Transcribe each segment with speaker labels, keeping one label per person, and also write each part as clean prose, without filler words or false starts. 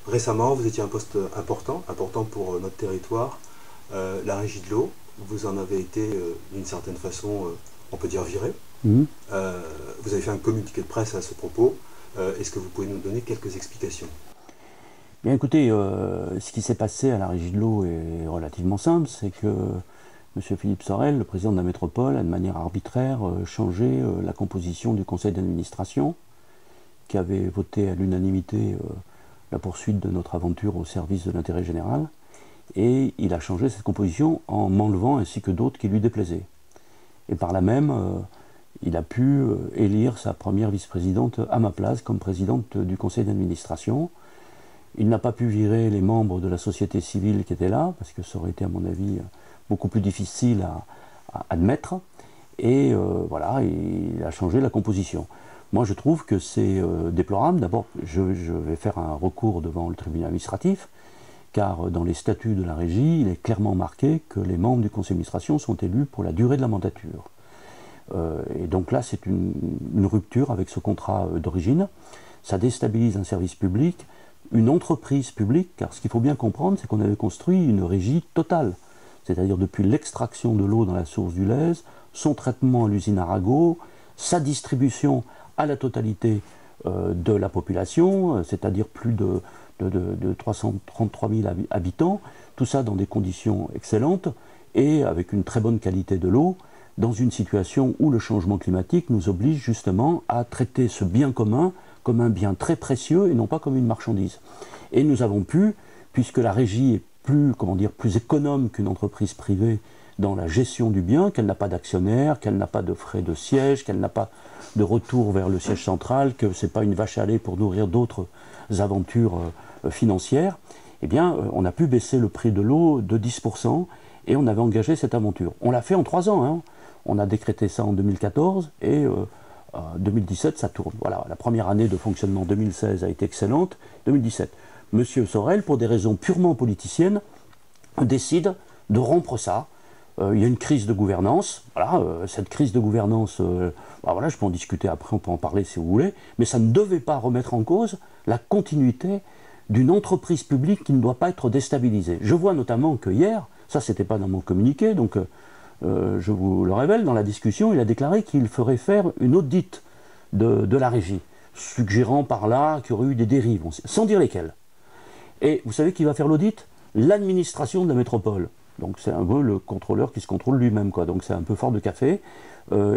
Speaker 1: Récemment, vous étiez à un poste important pour notre territoire, la régie de l'eau. Vous en avez été, d'une certaine façon, on peut dire viré.
Speaker 2: Mhm.
Speaker 1: Vous avez fait un communiqué de presse à ce propos. Est-ce que vous pouvez nous donner quelques explications?
Speaker 2: Bien écoutez, ce qui s'est passé à la régie de l'eau est relativement simple, c'est que M. Philippe Sorel, le président de la métropole, a de manière arbitraire changé la composition du conseil d'administration, qui avait voté à l'unanimité la poursuite de notre aventure au service de l'intérêt général, et il a changé cette composition en m'enlevant ainsi que d'autres qui lui déplaisaient. Et par là même, il a pu élire sa première vice-présidente à ma place comme présidente du conseil d'administration. Il n'a pas pu virer les membres de la société civile qui étaient là, parce que ça aurait été à mon avis beaucoup plus difficile à admettre. Et voilà, il a changé la composition. Moi je trouve que c'est déplorable. D'abord, je vais faire un recours devant le tribunal administratif, car dans les statuts de la régie, il est clairement marqué que les membres du conseil d'administration sont élus pour la durée de la mandature. Et donc là, c'est une rupture avec ce contrat d'origine. Ça déstabilise un service public, une entreprise publique, car ce qu'il faut bien comprendre, c'est qu'on avait construit une régie totale. C'est-à-dire depuis l'extraction de l'eau dans la source du Lez, son traitement à l'usine Arago, sa distribution à la totalité de la population, c'est-à-dire plus de 333 000 habitants, tout ça dans des conditions excellentes et avec une très bonne qualité de l'eau, dans une situation où le changement climatique nous oblige justement à traiter ce bien commun comme un bien très précieux et non pas comme une marchandise. Et nous avons pu, puisque la régie est plus, comment dire, plus économe qu'une entreprise privée dans la gestion du bien, qu'elle n'a pas d'actionnaire, qu'elle n'a pas de frais de siège, qu'elle n'a pas de retour vers le siège central, que ce n'est pas une vache à lait pour nourrir d'autres aventures financières, eh bien, on a pu baisser le prix de l'eau de 10% et on avait engagé cette aventure. On l'a fait en 3 ans, hein. On a décrété ça en 2014 et 2017, ça tourne. Voilà, la première année de fonctionnement 2016 a été excellente. 2017, Monsieur Sorel, pour des raisons purement politiciennes, décide de rompre ça. Il y a une crise de gouvernance. Voilà, cette crise de gouvernance, voilà, je peux en discuter après, on peut en parler si vous voulez, mais ça ne devait pas remettre en cause la continuité d'une entreprise publique qui ne doit pas être déstabilisée. Je vois notamment que hier, ça c'était pas dans mon communiqué, donc je vous le révèle, dans la discussion, il a déclaré qu'il ferait faire une audit de la régie, suggérant par là qu'il y aurait eu des dérives, sans dire lesquelles. Et vous savez qui va faire l'audit? L'administration de la métropole. Donc c'est un peu le contrôleur qui se contrôle lui-même, quoi. Donc c'est un peu fort de café.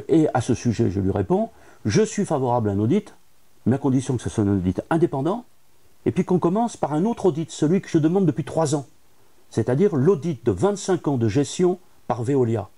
Speaker 2: Et à ce sujet, je lui réponds, je suis favorable à un audit, mais à condition que ce soit un audit indépendant, et puis qu'on commence par un autre audit, celui que je demande depuis 3 ans. C'est-à-dire l'audit de 25 ans de gestion par Veolia.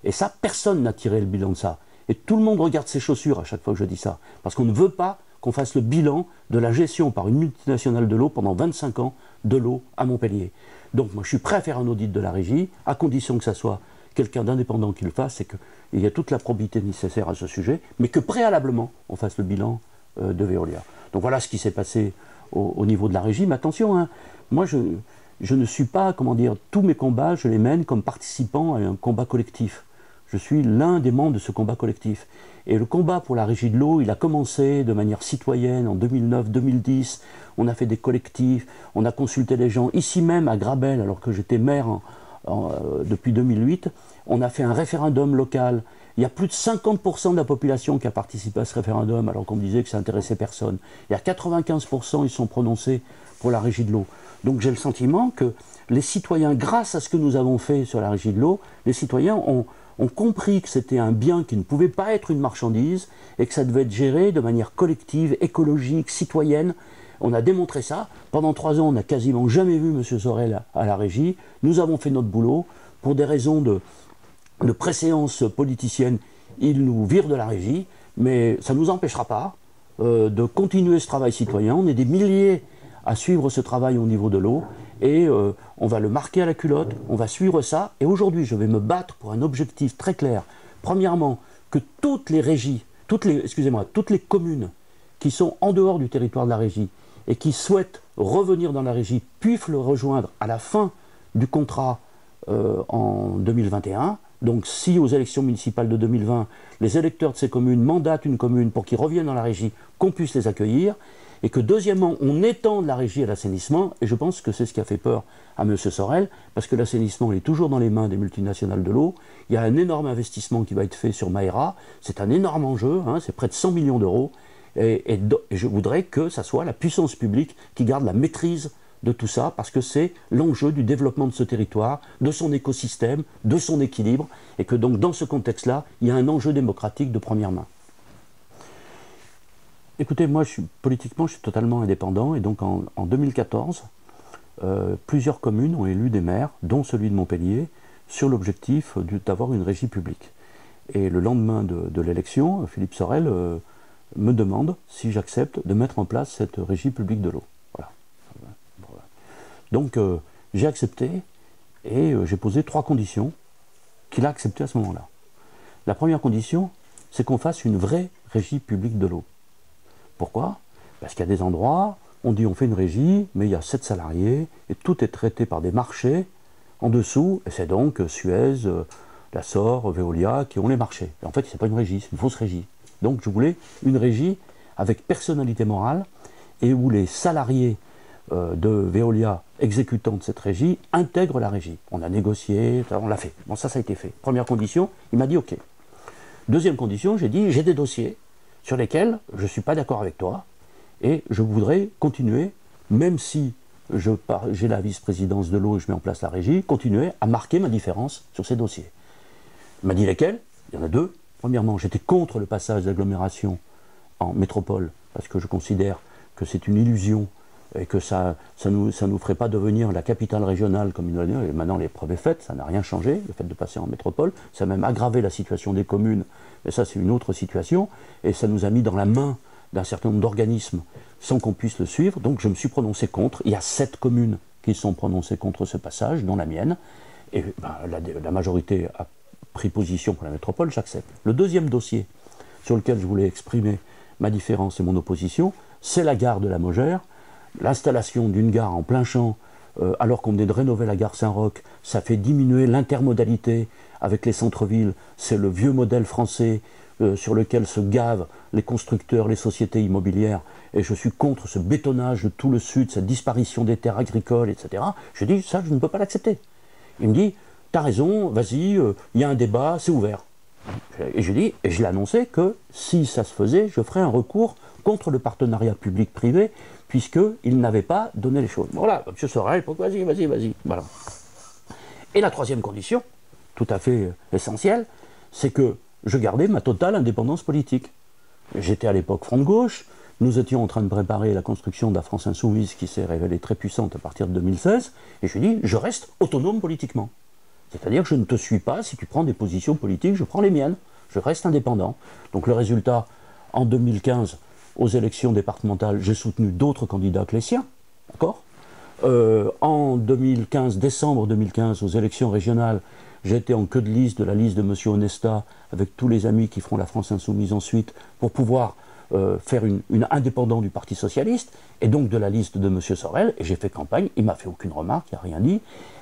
Speaker 2: Et ça, personne n'a tiré le bilan de ça. Et tout le monde regarde ses chaussures à chaque fois que je dis ça. Parce qu'on ne veut pas qu'on fasse le bilan de la gestion par une multinationale de l'eau pendant 25 ans de l'eau à Montpellier. Donc moi je suis prêt à faire un audit de la régie, à condition que ça soit quelqu'un d'indépendant qui le fasse et qu'il y ait toute la probité nécessaire à ce sujet, mais que préalablement on fasse le bilan de Veolia. Donc voilà ce qui s'est passé au niveau de la régie. Mais attention, hein, moi je ne suis pas, comment dire, tous mes combats, je les mène comme participant à un combat collectif. Je suis l'un des membres de ce combat collectif. Et le combat pour la régie de l'eau, il a commencé de manière citoyenne en 2009-2010. On a fait des collectifs, on a consulté les gens. Ici même à Grabel, alors que j'étais maire depuis 2008, on a fait un référendum local. Il y a plus de 50% de la population qui a participé à ce référendum, alors qu'on me disait que ça n'intéressait personne. Il y a 95%, ils sont prononcés pour la régie de l'eau. Donc j'ai le sentiment que les citoyens, grâce à ce que nous avons fait sur la régie de l'eau, les citoyens ont compris que c'était un bien qui ne pouvait pas être une marchandise et que ça devait être géré de manière collective, écologique, citoyenne. On a démontré ça. Pendant 3 ans, on n'a quasiment jamais vu M. Sorel à la régie. Nous avons fait notre boulot. Pour des raisons de préséance politicienne, il nous vire de la régie, mais ça ne nous empêchera pas de continuer ce travail citoyen. On est des milliers à suivre ce travail au niveau de l'eau et on va le marquer à la culotte, on va suivre ça et aujourd'hui je vais me battre pour un objectif très clair. Premièrement, que toutes les régies, toutes les communes qui sont en dehors du territoire de la régie et qui souhaitent revenir dans la régie puissent le rejoindre à la fin du contrat en 2021. Donc si aux élections municipales de 2020, les électeurs de ces communes mandatent une commune pour qu'ils reviennent dans la régie, qu'on puisse les accueillir. et que deuxièmement, on étende la régie à l'assainissement, et je pense que c'est ce qui a fait peur à M. Sorel, parce que l'assainissement est toujours dans les mains des multinationales de l'eau. Il y a un énorme investissement qui va être fait sur Maera, c'est un énorme enjeu, hein, c'est près de 100 millions d'euros, et je voudrais que ça soit la puissance publique qui garde la maîtrise de tout ça, parce que c'est l'enjeu du développement de ce territoire, de son écosystème, de son équilibre, et que donc dans ce contexte-là, il y a un enjeu démocratique de première main. Écoutez, moi, politiquement, je suis totalement indépendant, et donc en 2014, plusieurs communes ont élu des maires, dont celui de Montpellier, sur l'objectif d'avoir une régie publique. Et le lendemain de l'élection, Philippe Sorel me demande si j'accepte de mettre en place cette régie publique de l'eau. Voilà. Donc, j'ai accepté, et j'ai posé 3 conditions qu'il a acceptées à ce moment-là. La première condition, c'est qu'on fasse une vraie régie publique de l'eau. Pourquoi? Parce qu'il y a des endroits, on dit on fait une régie, mais il y a 7 salariés, et tout est traité par des marchés en dessous, et c'est donc Suez, la SOR, Veolia qui ont les marchés. Et en fait, c'est pas une régie, c'est une fausse régie. Donc je voulais une régie avec personnalité morale, et où les salariés de Veolia exécutant de cette régie intègrent la régie. On a négocié, on l'a fait. Bon, ça a été fait. Première condition, il m'a dit OK. Deuxième condition, j'ai dit j'ai des dossiers sur lesquels je ne suis pas d'accord avec toi, et je voudrais continuer, même si j'ai la vice-présidence de l'eau et je mets en place la régie, continuer à marquer ma différence sur ces dossiers. Il m'a dit lesquels? Il y en a 2. Premièrement, j'étais contre le passage d'agglomération en métropole, parce que je considère que c'est une illusion, et que ça nous ferait pas devenir la capitale régionale comme il l'a dit, et maintenant l'épreuve est faite, ça n'a rien changé, le fait de passer en métropole, ça a même aggravé la situation des communes, mais ça c'est une autre situation, et ça nous a mis dans la main d'un certain nombre d'organismes sans qu'on puisse le suivre, donc je me suis prononcé contre. Il y a 7 communes qui se sont prononcées contre ce passage, dont la mienne, et la majorité a pris position pour la métropole, j'accepte. Le deuxième dossier sur lequel je voulais exprimer ma différence et mon opposition, c'est la gare de la Mogère. L'installation d'une gare en plein champ, alors qu'on venait de rénover la gare Saint-Roch, ça fait diminuer l'intermodalité avec les centres-villes. C'est le vieux modèle français sur lequel se gavent les constructeurs, les sociétés immobilières. Et je suis contre ce bétonnage de tout le sud, cette disparition des terres agricoles, etc. Je dis, ça, je ne peux pas l'accepter. Il me dit, t'as raison, vas-y, il y a un débat, c'est ouvert. Et je dis, et je l'ai annoncé que si ça se faisait, je ferais un recours contre le partenariat public-privé, puisqu'il n'avait pas donné les choses. Voilà, M. Sorel, vas-y, voilà. Et la troisième condition, tout à fait essentielle, c'est que je gardais ma totale indépendance politique. J'étais à l'époque Front de gauche, nous étions en train de préparer la construction de la France insoumise qui s'est révélée très puissante à partir de 2016, et je dis, je reste autonome politiquement. C'est-à-dire que je ne te suis pas, si tu prends des positions politiques, je prends les miennes, je reste indépendant. Donc le résultat, en 2015, aux élections départementales, j'ai soutenu d'autres candidats que les siens, d'accord ? En 2015, décembre 2015, aux élections régionales, j'étais en queue de liste de la liste de M. Onesta, avec tous les amis qui feront la France Insoumise ensuite, pour pouvoir faire une indépendante du Parti Socialiste, et donc de la liste de M. Sorel, et j'ai fait campagne, il ne m'a fait aucune remarque, il n'a rien dit.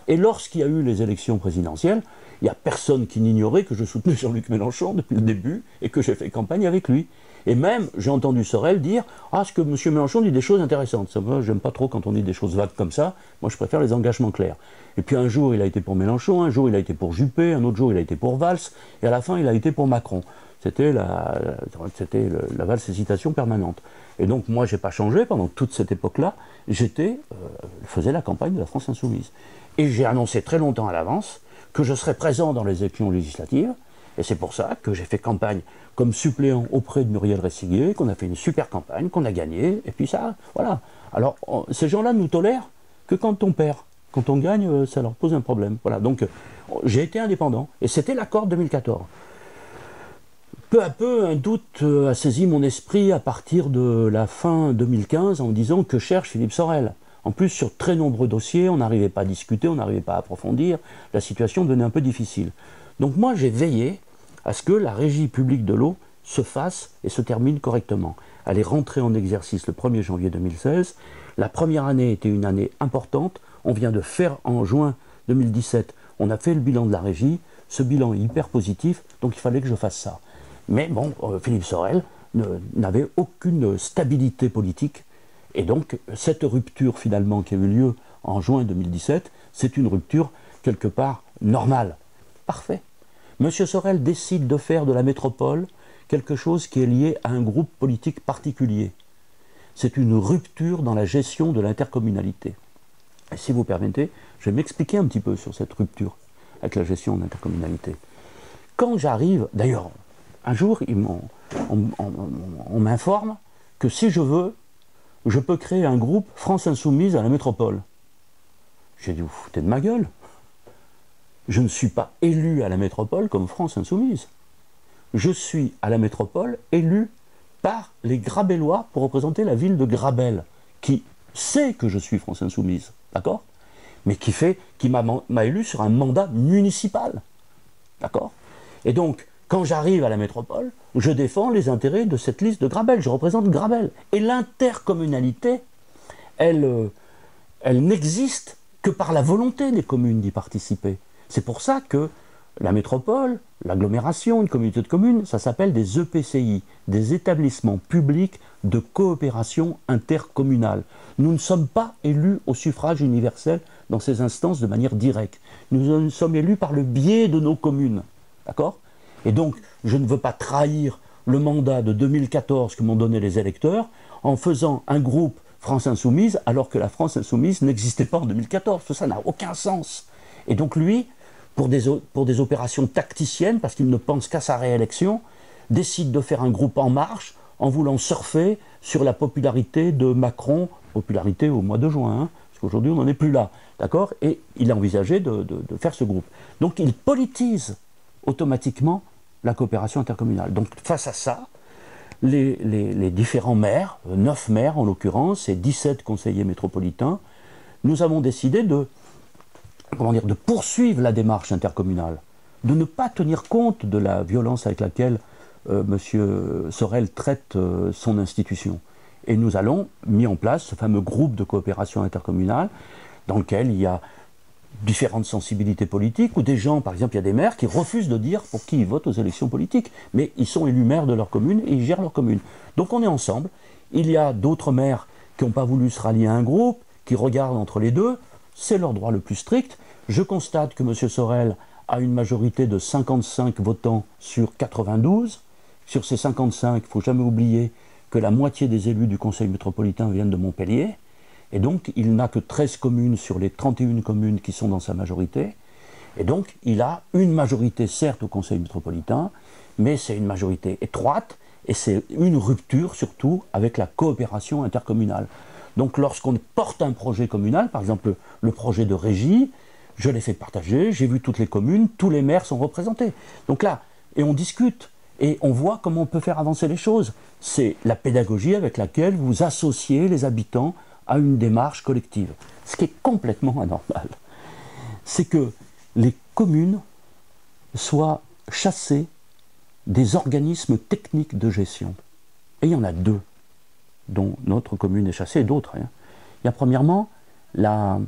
Speaker 2: Et lorsqu'il y a eu les élections présidentielles, il n'y a personne qui n'ignorait que je soutenais Jean-Luc Mélenchon depuis le début, et que j'ai fait campagne avec lui. Et même, j'ai entendu Sorel dire « Ah, ce que M. Mélenchon dit des choses intéressantes. » Ça, moi, j'aime pas trop quand on dit des choses vagues comme ça. Moi, je préfère les engagements clairs. Et puis un jour, il a été pour Mélenchon, un jour, il a été pour Juppé, un autre jour, il a été pour Valls, et à la fin, il a été pour Macron. C'était la Valls-hésitation permanente. Et donc, moi, j'ai pas changé pendant toute cette époque-là. Je faisais la campagne de la France Insoumise. Et j'ai annoncé très longtemps à l'avance que je serais présent dans les élections législatives. Et c'est pour ça que j'ai fait campagne comme suppléant auprès de Muriel Ressiguier, qu'on a fait une super campagne, qu'on a gagné, et puis ça, voilà. Alors, ces gens-là ne nous tolèrent que quand on perd. Quand on gagne, ça leur pose un problème. Voilà, donc j'ai été indépendant, et c'était l'accord de 2014. Peu à peu, un doute a saisi mon esprit à partir de la fin 2015, en me disant que cherche Philippe Sorel. En plus, sur très nombreux dossiers, on n'arrivait pas à discuter, on n'arrivait pas à approfondir, la situation devenait un peu difficile. Donc moi, j'ai veillé à ce que la régie publique de l'eau se fasse et se termine correctement. Elle est rentrée en exercice le 1er janvier 2016. La première année était une année importante. On vient de faire en juin 2017, on a fait le bilan de la régie. Ce bilan est hyper positif, donc il fallait que je fasse ça. Mais bon, Philippe Sorel n'avait aucune stabilité politique Et donc, cette rupture finalement qui a eu lieu en juin 2017, c'est une rupture quelque part normale. Parfait. M. Sorel décide de faire de la métropole quelque chose qui est lié à un groupe politique particulier. C'est une rupture dans la gestion de l'intercommunalité. Et si vous permettez, je vais m'expliquer un petit peu sur cette rupture avec la gestion de l'intercommunalité. Quand j'arrive, d'ailleurs, un jour, on m'informe que si je veux, je peux créer un groupe France Insoumise à la métropole. J'ai dit, vous foutez de ma gueule. Je ne suis pas élu à la métropole comme France Insoumise. Je suis à la métropole élu par les Grabellois pour représenter la ville de Grabel, qui sait que je suis France Insoumise, d'accord? Mais qui m'a élu sur un mandat municipal, d'accord? Et donc, quand j'arrive à la métropole, je défends les intérêts de cette liste de Grabel, je représente Grabel. Et l'intercommunalité, elle n'existe que par la volonté des communes d'y participer. C'est pour ça que la métropole, l'agglomération, une communauté de communes, ça s'appelle des EPCI, des établissements publics de coopération intercommunale. Nous ne sommes pas élus au suffrage universel dans ces instances de manière directe. Nous sommes élus par le biais de nos communes. D'accord ? Et donc, je ne veux pas trahir le mandat de 2014 que m'ont donné les électeurs en faisant un groupe France Insoumise alors que la France Insoumise n'existait pas en 2014. Ça n'a aucun sens. Et donc lui, pour des opérations tacticiennes, parce qu'il ne pense qu'à sa réélection, décide de faire un groupe En Marche en voulant surfer sur la popularité de Macron, popularité au mois de juin, hein, parce qu'aujourd'hui on n'en est plus là, d'accord? Et il a envisagé de faire ce groupe. Donc il politise automatiquement la coopération intercommunale. Donc face à ça, les différents maires, 9 maires en l'occurrence, et 17 conseillers métropolitains, nous avons décidé de poursuivre la démarche intercommunale, de ne pas tenir compte de la violence avec laquelle M. Sorel traite son institution. Et nous allons mis en place ce fameux groupe de coopération intercommunale dans lequel il y a différentes sensibilités politiques, ou des gens, par exemple, il y a des maires qui refusent de dire pour qui ils votent aux élections politiques, mais ils sont élus maires de leur commune et ils gèrent leur commune. Donc on est ensemble. Il y a d'autres maires qui n'ont pas voulu se rallier à un groupe, qui regardent entre les deux, c'est leur droit le plus strict. Je constate que M. Sorel a une majorité de 55 votants sur 92. Sur ces 55, il ne faut jamais oublier que la moitié des élus du Conseil métropolitain viennent de Montpellier. Et donc, il n'a que 13 communes sur les 31 communes qui sont dans sa majorité. Et donc, il a une majorité, certes, au Conseil métropolitain, mais c'est une majorité étroite, et c'est une rupture, surtout, avec la coopération intercommunale. Donc, lorsqu'on porte un projet communal, par exemple le projet de régie, je l'ai fait partager, j'ai vu toutes les communes, tous les maires sont représentés. Donc là, et on discute, et on voit comment on peut faire avancer les choses. C'est la pédagogie avec laquelle vous associez les habitants à une démarche collective. Ce qui est complètement anormal, c'est que les communes soient chassées des organismes techniques de gestion. Et il y en a 2, dont notre commune est chassée, et d'autres. Hein. Il y a premièrement la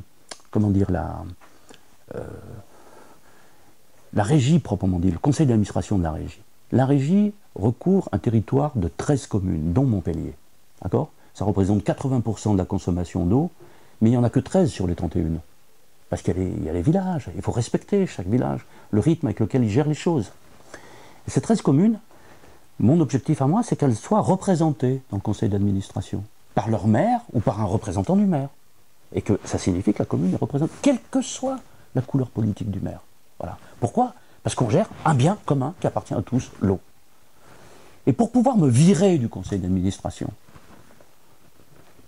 Speaker 2: régie proprement dit, le conseil d'administration de la régie. La régie recouvre un territoire de 13 communes, dont Montpellier. D'accord ? Ça représente 80% de la consommation d'eau, mais il n'y en a que 13 sur les 31. Parce qu'il y a les villages, il faut respecter chaque village, le rythme avec lequel ils gèrent les choses. Et ces 13 communes, mon objectif à moi, c'est qu'elles soient représentées dans le conseil d'administration, par leur maire ou par un représentant du maire. Et que ça signifie que la commune est représentée, quelle que soit la couleur politique du maire. Voilà. Pourquoi ? Parce qu'on gère un bien commun qui appartient à tous, l'eau. Et pour pouvoir me virer du conseil d'administration,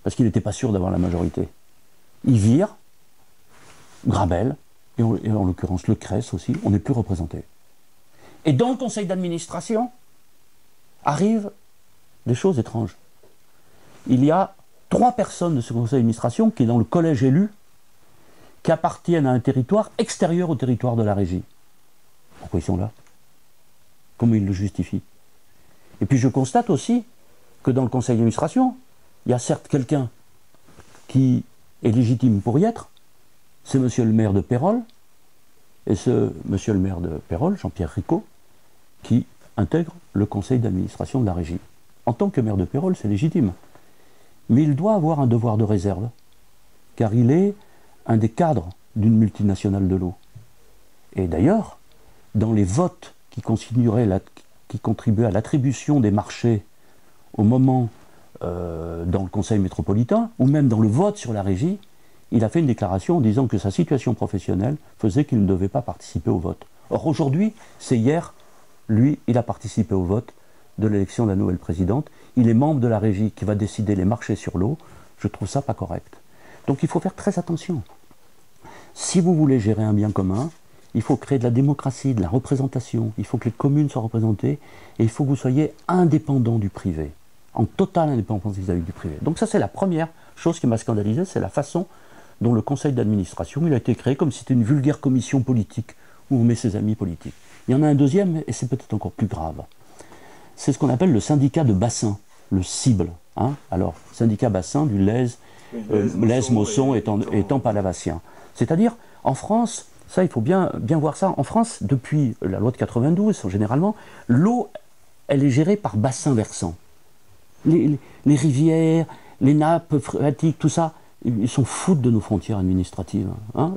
Speaker 2: parce qu'il n'était pas sûr d'avoir la majorité, il vire Grabel, et en l'occurrence le CRES aussi, on n'est plus représenté. Et dans le conseil d'administration, arrivent des choses étranges. Il y a 3 personnes de ce conseil d'administration qui, dans le collège élu, qui appartiennent à un territoire extérieur au territoire de la régie. Pourquoi ils sont là? Comment ils le justifient? Et puis je constate aussi que dans le conseil d'administration, il y a certes quelqu'un qui est légitime pour y être, c'est monsieur le maire de Pérols, et ce monsieur le maire de Pérols, Jean-Pierre Ricot, qui intègre le conseil d'administration de la régie. En tant que maire de Pérols, c'est légitime. mais il doit avoir un devoir de réserve, car il est un des cadres d'une multinationale de l'eau. Et d'ailleurs, dans les votes qui contribuaient à l'attribution des marchés au moment dans le conseil métropolitain, ou même dans le vote sur la régie, il a fait une déclaration en disant que sa situation professionnelle faisait qu'il ne devait pas participer au vote. Or aujourd'hui, c'est hier, lui, il a participé au vote de l'élection de la nouvelle présidente. Il est membre de la régie qui va décider les marchés sur l'eau. Je trouve ça pas correct. Donc il faut faire très attention. Si vous voulez gérer un bien commun, il faut créer de la démocratie, de la représentation. Il faut que les communes soient représentées et il faut que vous soyez indépendant du privé, en totale indépendance vis-à-vis du privé. Donc ça, c'est la première chose qui m'a scandalisé, c'est la façon dont le conseil d'administration il a été créé comme si c'était une vulgaire commission politique où on met ses amis politiques. Il y en a un deuxième, et c'est peut-être encore plus grave. C'est ce qu'on appelle le syndicat de bassin, le cible. Hein. Alors, syndicat bassin du Lèze, Mosson étant palavasien. C'est-à-dire, en France, ça il faut bien voir ça, en France, depuis la loi de 92, généralement, l'eau, elle est gérée par bassin versant. Les rivières, les nappes phréatiques, tout ça, ils s'en foutent de nos frontières administratives. Hein.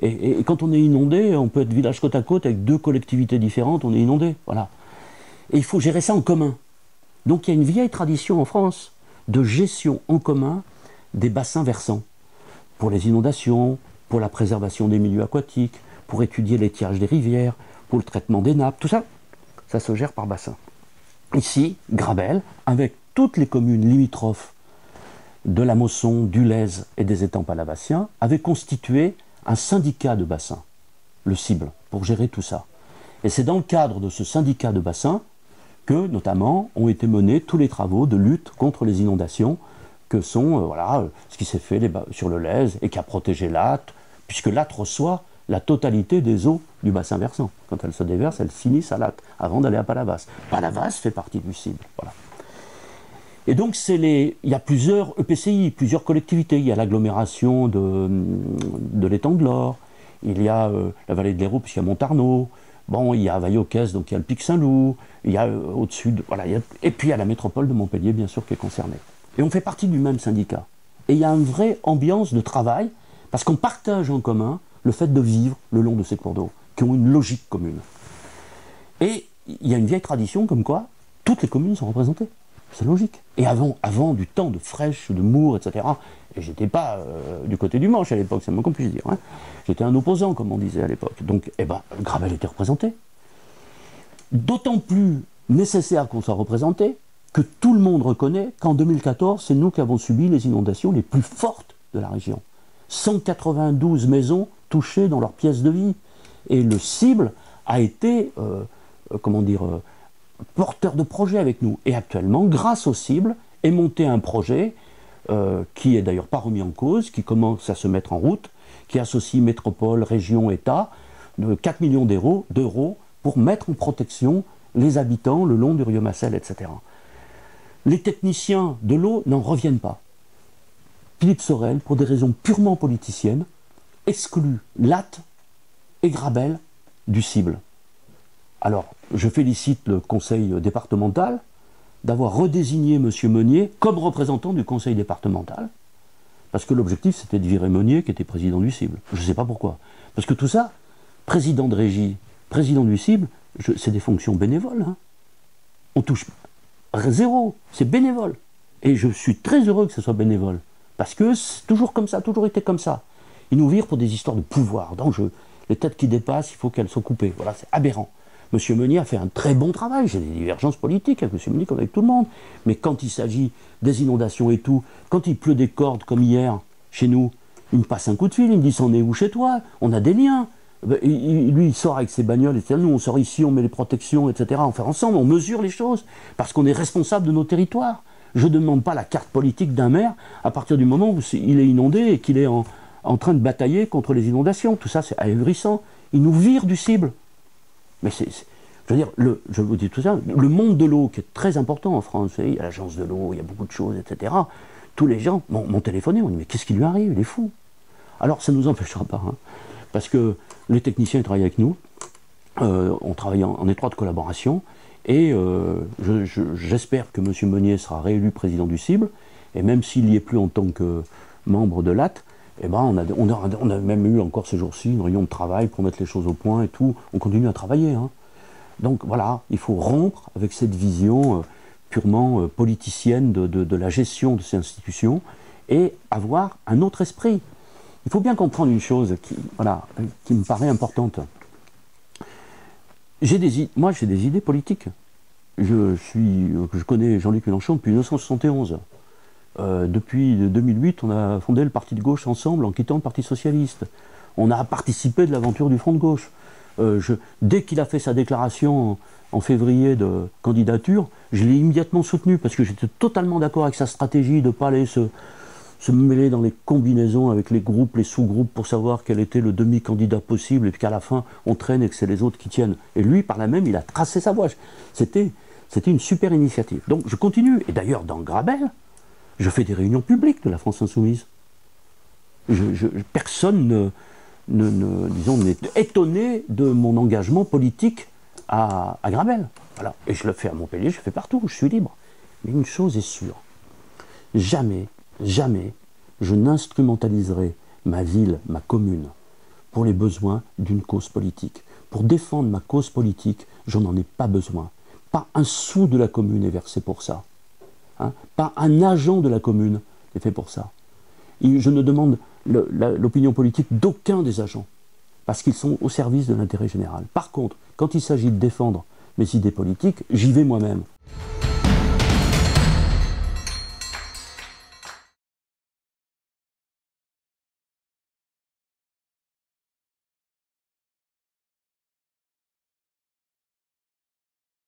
Speaker 2: Et quand on est inondé, on peut être village côte à côte avec deux collectivités différentes, on est inondé. Voilà. Et il faut gérer ça en commun. Donc il y a une vieille tradition en France de gestion en commun des bassins versants. Pour les inondations, pour la préservation des milieux aquatiques, pour étudier l'étiage des rivières, pour le traitement des nappes, tout ça, ça se gère par bassin. Ici, Grabel, avec toutes les communes limitrophes de la Mosson, du Lèze et des étangs palavassiens, avait constitué un syndicat de bassin, le cible, pour gérer tout ça. Et c'est dans le cadre de ce syndicat de bassin que, notamment, ont été menés tous les travaux de lutte contre les inondations, que sont ce qui s'est fait sur le Lèze et qui a protégé l'Atte, puisque l'Atte reçoit la totalité des eaux du bassin versant. Quand elles se déversent, elles finissent à l'Atte, avant d'aller à Palavas. Palavas fait partie du cible. Voilà. Et donc, il y a plusieurs EPCI, plusieurs collectivités. Il y a l'agglomération de l'étang de l'Or, il y a la vallée de l'Hérault, puisqu'il y a Montarnaud, bon, il y a Vaillocès, donc il y a le Pic Saint-Loup, il y a au-dessus, et puis il y a la métropole de Montpellier, bien sûr, qui est concernée. Et on fait partie du même syndicat. Et il y a une vraie ambiance de travail, parce qu'on partage en commun le fait de vivre le long de ces cours d'eau, qui ont une logique commune. Et il y a une vieille tradition comme quoi toutes les communes sont représentées. C'est logique. Et avant du temps de Frêche, de Mours, etc., et j'étais pas du côté du manche à l'époque, c'est le moins qu'on puisse dire. Hein. J'étais un opposant, comme on disait à l'époque. Donc, Grabel était représenté. D'autant plus nécessaire qu'on soit représenté que tout le monde reconnaît qu'en 2014, c'est nous qui avons subi les inondations les plus fortes de la région. 192 maisons touchées dans leurs pièces de vie. Et le cible a été, porteur de projet avec nous. Et actuellement, grâce au cible, est monté un projet qui est d'ailleurs pas remis en cause, qui commence à se mettre en route, qui associe métropole, région, État, de 4 millions d'euros pour mettre en protection les habitants le long du Rieux-Massel, etc. Les techniciens de l'eau n'en reviennent pas. Philippe Sorel, pour des raisons purement politiciennes, exclut Latte et Grabel du cible. Alors, je félicite le conseil départemental d'avoir redésigné M. Meunier comme représentant du conseil départemental, parce que l'objectif c'était de virer Meunier qui était président du cible. Je ne sais pas pourquoi. Parce que tout ça, président de régie, président du cible, c'est des fonctions bénévoles. Hein. On touche zéro, c'est bénévole. Et je suis très heureux que ce soit bénévole, parce que c'est toujours comme ça, toujours été comme ça. Ils nous virent pour des histoires de pouvoir, d'enjeu. Les têtes qui dépassent, il faut qu'elles soient coupées. Voilà, c'est aberrant. M. Meunier a fait un très bon travail, j'ai des divergences politiques avec M. Meunier comme avec tout le monde, mais quand il s'agit des inondations et tout, quand il pleut des cordes comme hier, chez nous, il me passe un coup de fil, il me dit « c'en est où chez toi ? On a des liens ». Lui, il sort avec ses bagnoles, etc. Nous, on sort ici, on met les protections, etc. On fait ensemble, on mesure les choses, parce qu'on est responsable de nos territoires. Je ne demande pas la carte politique d'un maire à partir du moment où il est inondé et qu'il est en train de batailler contre les inondations. Tout ça, c'est ahurissant. Il nous vire du cible. Mais je veux dire, je vous dis tout ça, le monde de l'eau qui est très important en France, il y a l'agence de l'eau, il y a beaucoup de choses, etc. Tous les gens m'ont téléphoné, m'ont dit mais qu'est-ce qui lui arrive, il est fou. Alors ça ne nous empêchera pas, hein, parce que les techniciens travaillent avec nous, on travaille en étroite collaboration, et j'espère que M. Meunier sera réélu président du cible, Et même s'il n'y est plus en tant que membre de l'AT, eh ben on a même eu encore ces jours-ci une réunion de travail pour mettre les choses au point et tout. On continue à travailler. Hein. Donc voilà, il faut rompre avec cette vision purement politicienne de la gestion de ces institutions et avoir un autre esprit. Il faut bien comprendre une chose qui me paraît importante. Moi, j'ai des idées politiques. Je connais Jean-Luc Mélenchon depuis 1971. Depuis 2008, on a fondé le parti de gauche ensemble en quittant le Parti socialiste. On a participé de l'aventure du Front de gauche. Dès qu'il a fait sa déclaration en février de candidature, je l'ai immédiatement soutenu parce que j'étais totalement d'accord avec sa stratégie de ne pas aller se mêler dans les combinaisons avec les groupes, les sous-groupes pour savoir quel était le demi-candidat possible et puis qu'à la fin on traîne et que c'est les autres qui tiennent. Et lui, par là même, il a tracé sa voie. C'était une super initiative. Donc je continue. Et d'ailleurs, dans Grabel, je fais des réunions publiques de la France Insoumise. Personne n'est étonné de mon engagement politique à Grabel. Voilà. Et je le fais à Montpellier, je le fais partout, je suis libre. Mais une chose est sûre, jamais je n'instrumentaliserai ma ville, ma commune, pour les besoins d'une cause politique. Pour défendre ma cause politique, je n'en ai pas besoin. Pas un sou de la commune est versé pour ça. Hein, pas un agent de la commune est fait pour ça. Et je ne demande l'opinion politique d'aucun des agents, parce qu'ils sont au service de l'intérêt général. Par contre, quand il s'agit de défendre mes idées politiques, j'y vais moi-même.